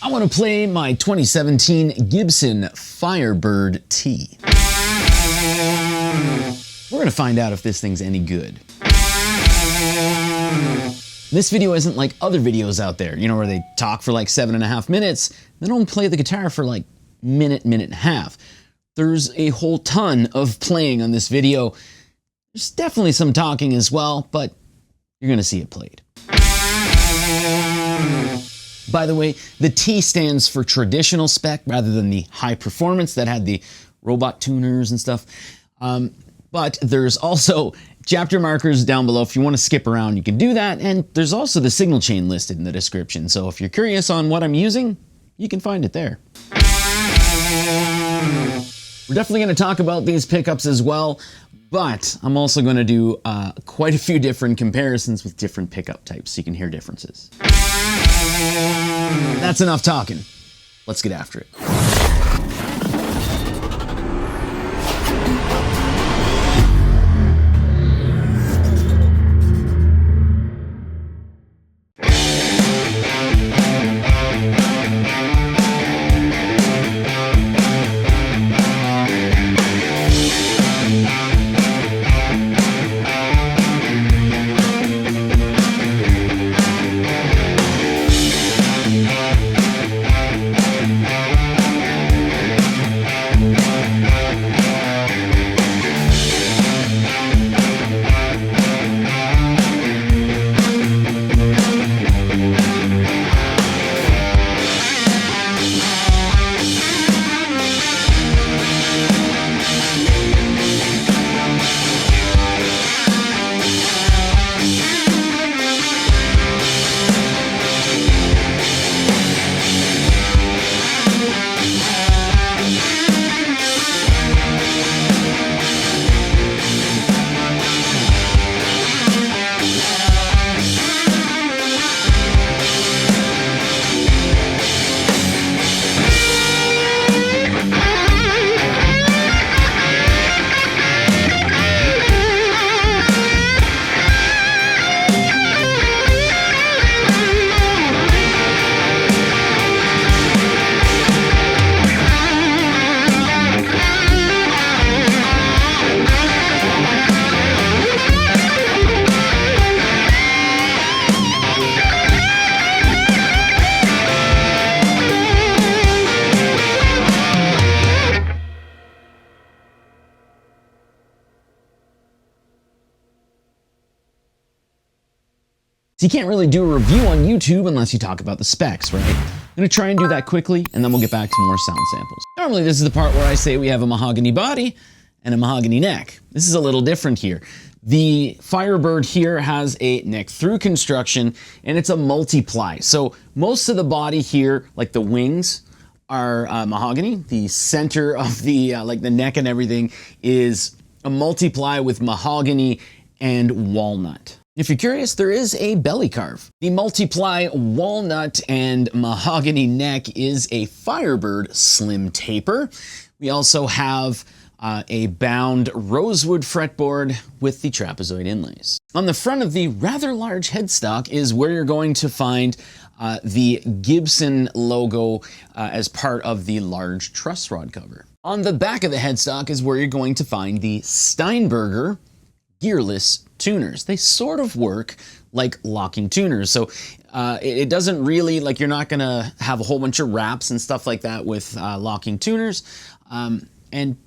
I want to play my 2017 Gibson Firebird T. We're going to find out if this thing's any good. This video isn't like other videos out there, you know, where they talk for like 7.5 minutes, then don't play the guitar for like minute and a half. There's a whole ton of playing on this video. There's definitely some talking as well, but you're going to see it played. By the way, the T stands for traditional spec rather than the high performance that had the robot tuners and stuff. But there's also chapter markers down below. If you want to skip around, you can do that. And there's also the signal chain listed in the description. So if you're curious on what I'm using, you can find it there. We're definitely going to talk about these pickups as well, but I'm also going to do quite a few different comparisons with different pickup types so you can hear differences. That's enough talking. Let's get after it. So you can't really do a review on YouTube unless you talk about the specs, right? I'm gonna try and do that quickly, and then we'll get back to more sound samples. Normally this is the part where I say we have a mahogany body and a mahogany neck. This is a little different here. The Firebird here has a neck through construction, and it's a multiply. So most of the body here, like the wings, are mahogany. The center of the like the neck and everything is a multiply with mahogany and walnut. If you're curious, there is a belly carve. The multiply walnut and mahogany neck is a Firebird slim taper. We also have a bound rosewood fretboard with the trapezoid inlays. On the front of the rather large headstock is where you're going to find the Gibson logo as part of the large truss rod cover. On the back of the headstock is where you're going to find the Steinberger gearless tuners. They sort of work like locking tuners. So it doesn't really, like, you're not gonna have a whole bunch of wraps and stuff like that with locking tuners. And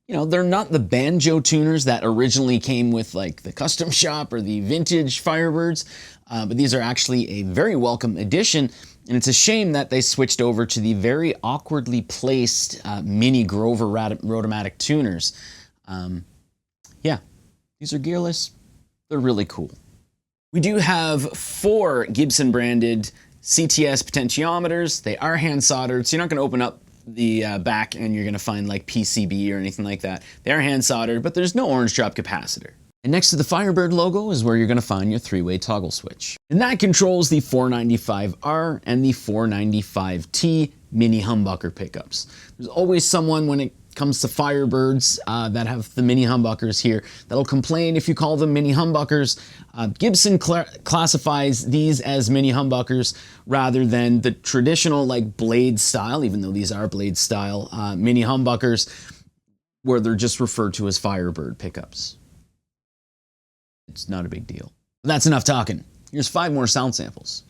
you know, they're not the banjo tuners that originally came with like the custom shop or the vintage Firebirds, but these are actually a very welcome addition. And it's a shame that they switched over to the very awkwardly placed mini Grover Rotomatic tuners. Yeah, these are gearless. They're really cool. We do have 4 Gibson branded CTS potentiometers. They are hand soldered, so you're not going to open up the back and you're going to find like PCB or anything like that. They are hand soldered, but there's no orange drop capacitor. And next to the Firebird logo is where you're going to find your 3-way toggle switch. And that controls the 495R and the 495T mini humbucker pickups. There's always someone when it comes to Firebirds that have the mini humbuckers here that'll complain if you call them mini humbuckers. Gibson classifies these as mini humbuckers rather than the traditional like blade style, even though these are blade style mini humbuckers, where they're just referred to as Firebird pickups. It's not a big deal. But that's enough talking. Here's 5 more sound samples.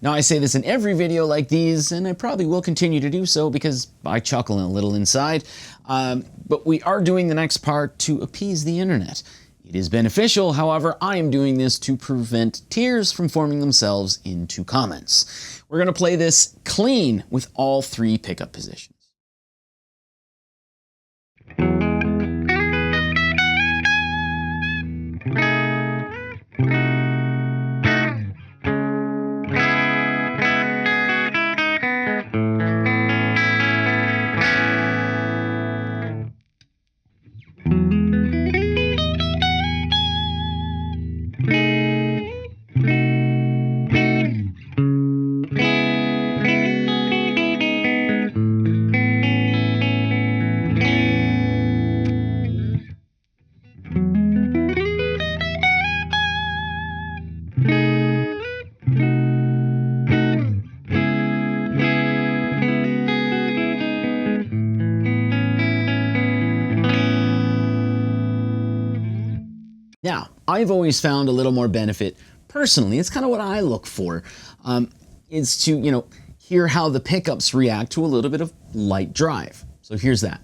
Now I say this in every video like these, and I probably will continue to do so because I chuckle a little inside, but we are doing the next part to appease the internet. It is beneficial, however, I am doing this to prevent tears from forming themselves into comments. We're gonna play this clean with all 3 pickup positions. Now, I've always found a little more benefit personally. It's kind of what I look for, is to, hear how the pickups react to a little bit of light drive. So here's that.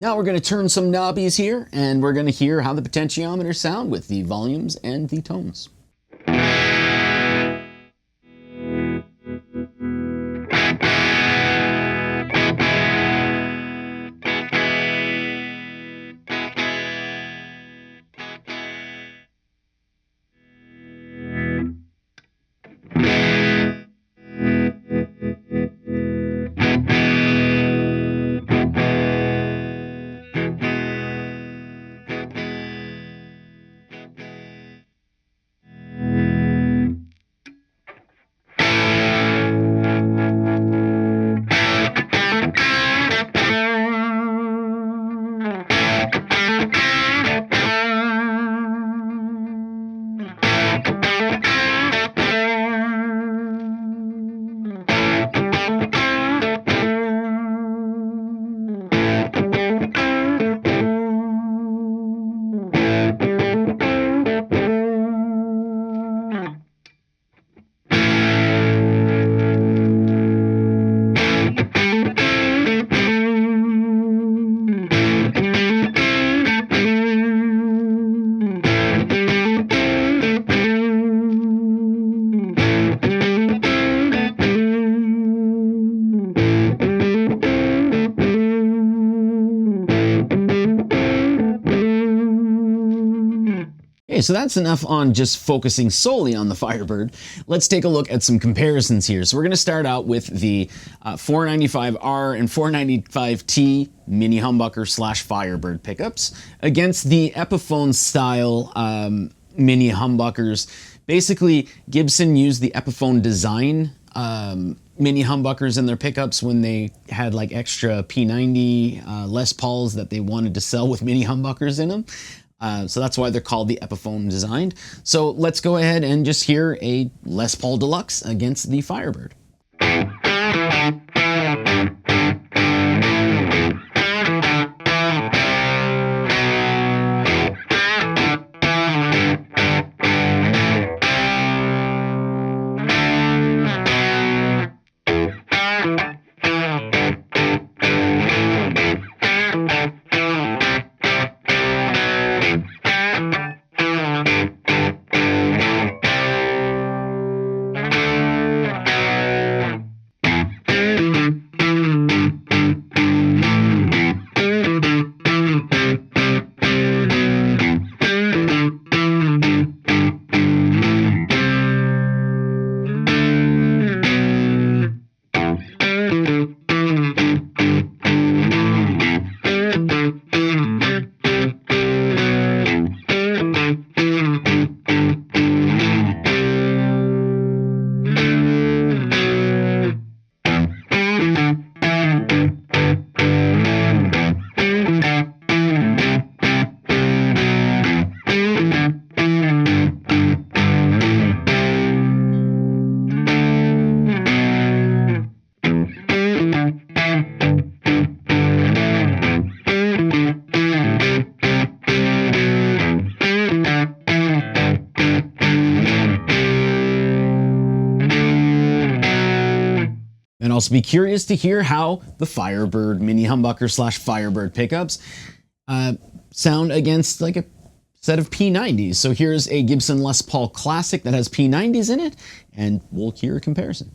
Now we're going to turn some knobbies here, and we're going to hear how the potentiometers sound with the volumes and the tones. Okay, so that's enough on just focusing solely on the Firebird. Let's take a look at some comparisons here. So we're going to start out with the 495R and 495T mini humbucker / Firebird pickups against the Epiphone style mini humbuckers. Basically, Gibson used the Epiphone design mini humbuckers in their pickups when they had like extra P90 Les Pauls that they wanted to sell with mini humbuckers in them. So that's why they're called the Epiphone designed. So let's go ahead and just hear a Les Paul Deluxe against the Firebird. also be curious to hear how the Firebird mini humbucker slash Firebird pickups sound against like a set of P90s. So here's a Gibson Les Paul Classic that has P90s in it, and we'll hear a comparison.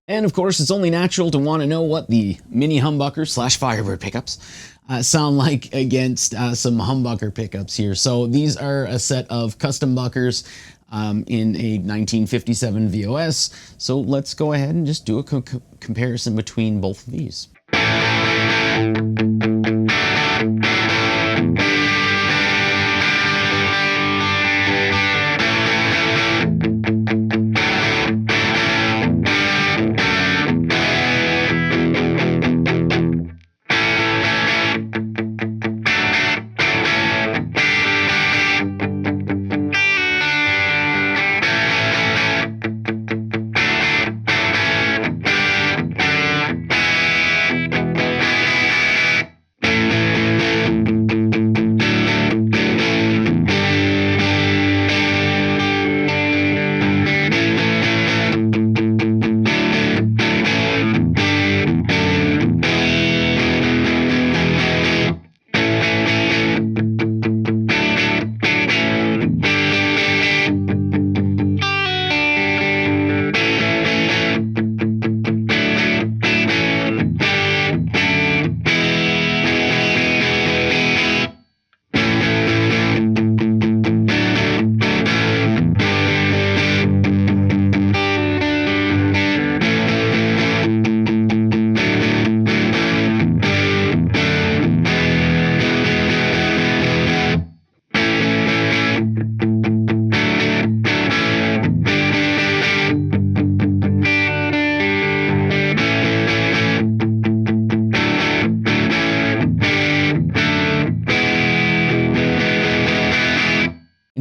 And of course, it's only natural to want to know what the mini humbucker slash Firebird pickups sound like against some humbucker pickups here. So these are a set of custom buckers in a 1957 VOS. So let's go ahead and just do a comparison between both of these.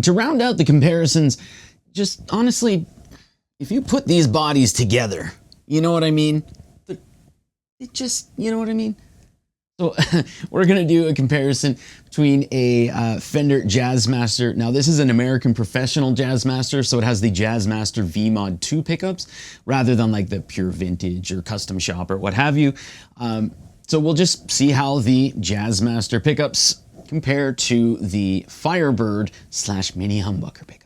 To round out the comparisons, just honestly, if you put these bodies together, you know what I mean? It just, you know what I mean? So we're gonna do a comparison between a Fender Jazzmaster. Now this is an American professional Jazzmaster, so it has the Jazzmaster V-Mod 2 pickups rather than like the pure vintage or custom shop or what have you. So we'll just see how the Jazzmaster pickups compare to the Firebird slash mini humbucker pickups.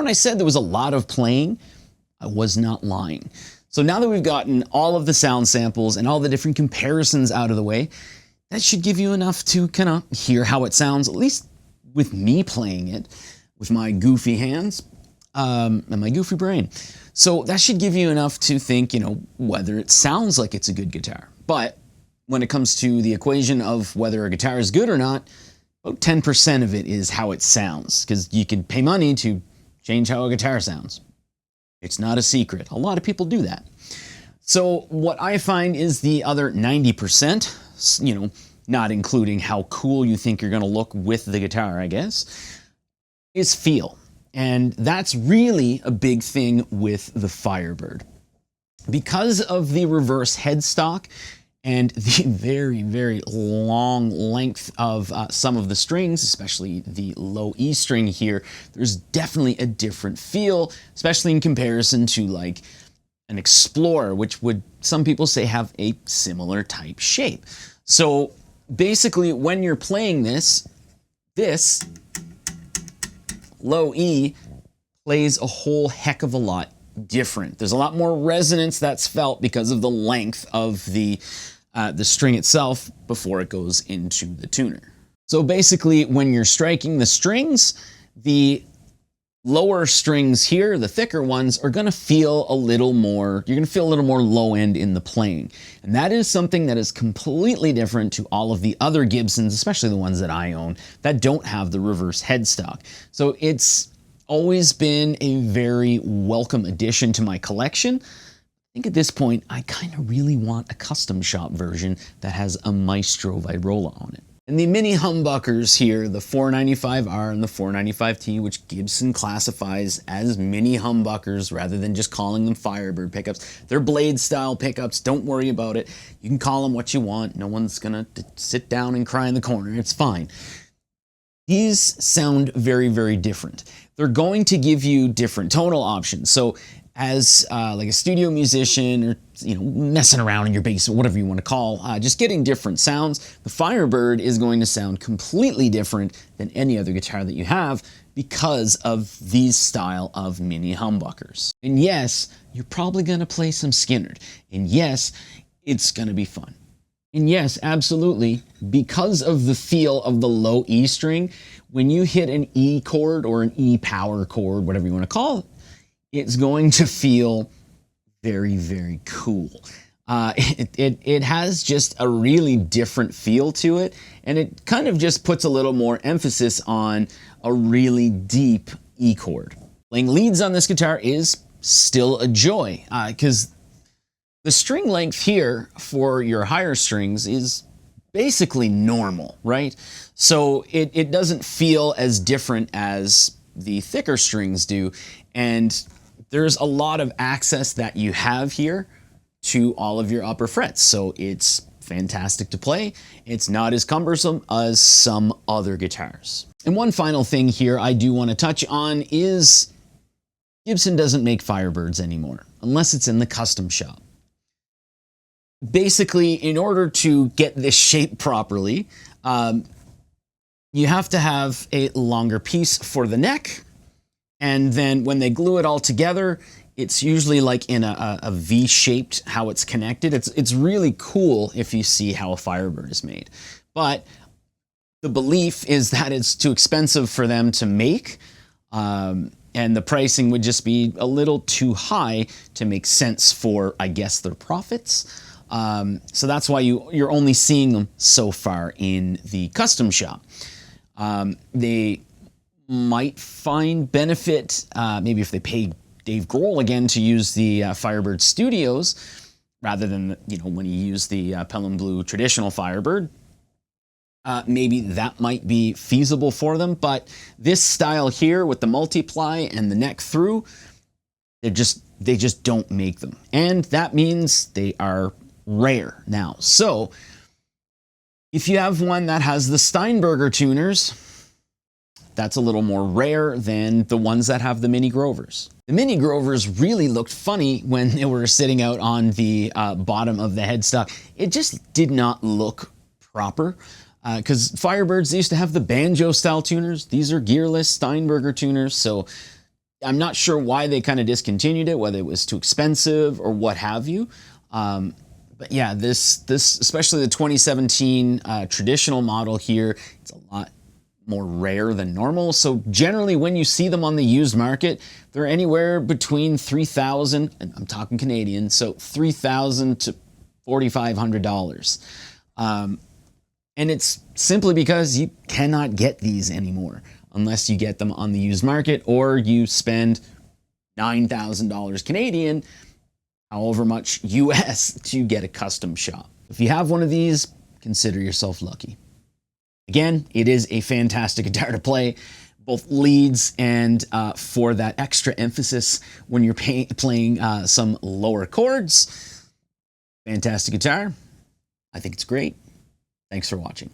when I said there was a lot of playing, I was not lying. So now that we've gotten all of the sound samples and all the different comparisons out of the way, that should give you enough to kind of hear how it sounds, at least with me playing it with my goofy hands and my goofy brain. So that should give you enough to think, you know, whether it sounds like it's a good guitar. But when it comes to the equation of whether a guitar is good or not, about 10% of it is how it sounds, because you can pay money to change how a guitar sounds. It's not a secret. A lot of people do that. So what I find is the other 90%, you know, not including how cool you think you're going to look with the guitar, I guess, is feel. And that's really a big thing with the Firebird. Because of the reverse headstock and the very, very long length of some of the strings, especially the low E string here, there's definitely a different feel, especially in comparison to like an Explorer, which would, some people say, have a similar type shape. So basically, when you're playing this low E plays a whole heck of a lot different. There's a lot more resonance that's felt because of the length of the string itself before it goes into the tuner. So basically, when you're striking the strings, the lower strings here, the thicker ones, are gonna feel a little more, you're gonna feel a little more low end in the playing. And that is something that is completely different to all of the other Gibsons, especially the ones that I own, that don't have the reverse headstock. So it's always been a very welcome addition to my collection. I think at this point, I kind of really want a custom shop version that has a Maestro Vibrola on it. And the mini humbuckers here, the 495R and the 495T, which Gibson classifies as mini humbuckers rather than just calling them Firebird pickups. They're blade style pickups, don't worry about it. You can call them what you want. No one's gonna sit down and cry in the corner, it's fine. These sound very, very different. They're going to give you different tonal options. So as like a studio musician, or you know, messing around in your basement, whatever you want to call, just getting different sounds, the Firebird is going to sound completely different than any other guitar that you have because of these style of mini humbuckers. And yes, you're probably going to play some Skinnerd. And yes, it's going to be fun. And yes, absolutely, because of the feel of the low E string, when you hit an E chord or an E power chord, whatever you want to call it, it's going to feel very, very cool. It has just a really different feel to it, and it kind of just puts a little more emphasis on a really deep E chord. Playing leads on this guitar is still a joy, because the string length here for your higher strings is basically normal, right? So it doesn't feel as different as the thicker strings do, and there's a lot of access that you have here to all of your upper frets. So it's fantastic to play. It's not as cumbersome as some other guitars. And one final thing here I do want to touch on is Gibson doesn't make Firebirds anymore, unless it's in the custom shop. Basically, in order to get this shape properly, you have to have a longer piece for the neck. And then when they glue it all together, it's usually like in a V-shaped how it's connected. It's really cool if you see how a Firebird is made. But the belief is that it's too expensive for them to make, and the pricing would just be a little too high to make sense for, I guess, their profits. So that's why you're only seeing them so far in the custom shop. They might find benefit, maybe if they pay Dave Grohl again to use the Firebird Studios, rather than, you know, when he used the Pelham Blue traditional Firebird. Maybe that might be feasible for them, but this style here with the multiply and the neck through, they just don't make them. And that means they are rare now. So if you have one that has the Steinberger tuners, that's a little more rare than the ones that have the Mini Grovers. The Mini Grovers really looked funny when they were sitting out on the bottom of the headstock. It just did not look proper, because Firebirds used to have the banjo style tuners. These are gearless Steinberger tuners, so I'm not sure why they kind of discontinued it, whether it was too expensive or what have you. But yeah, this especially the 2017 traditional model here, it's a lot more rare than normal. So generally when you see them on the used market, they're anywhere between 3,000, and I'm talking Canadian, so 3,000 to $4,500. And it's simply because you cannot get these anymore unless you get them on the used market, or you spend $9,000 Canadian, however much US, to get a custom shop. If you have one of these, consider yourself lucky. Again, it is a fantastic guitar to play, both leads and for that extra emphasis when you're playing some lower chords. Fantastic guitar. I think it's great. Thanks for watching.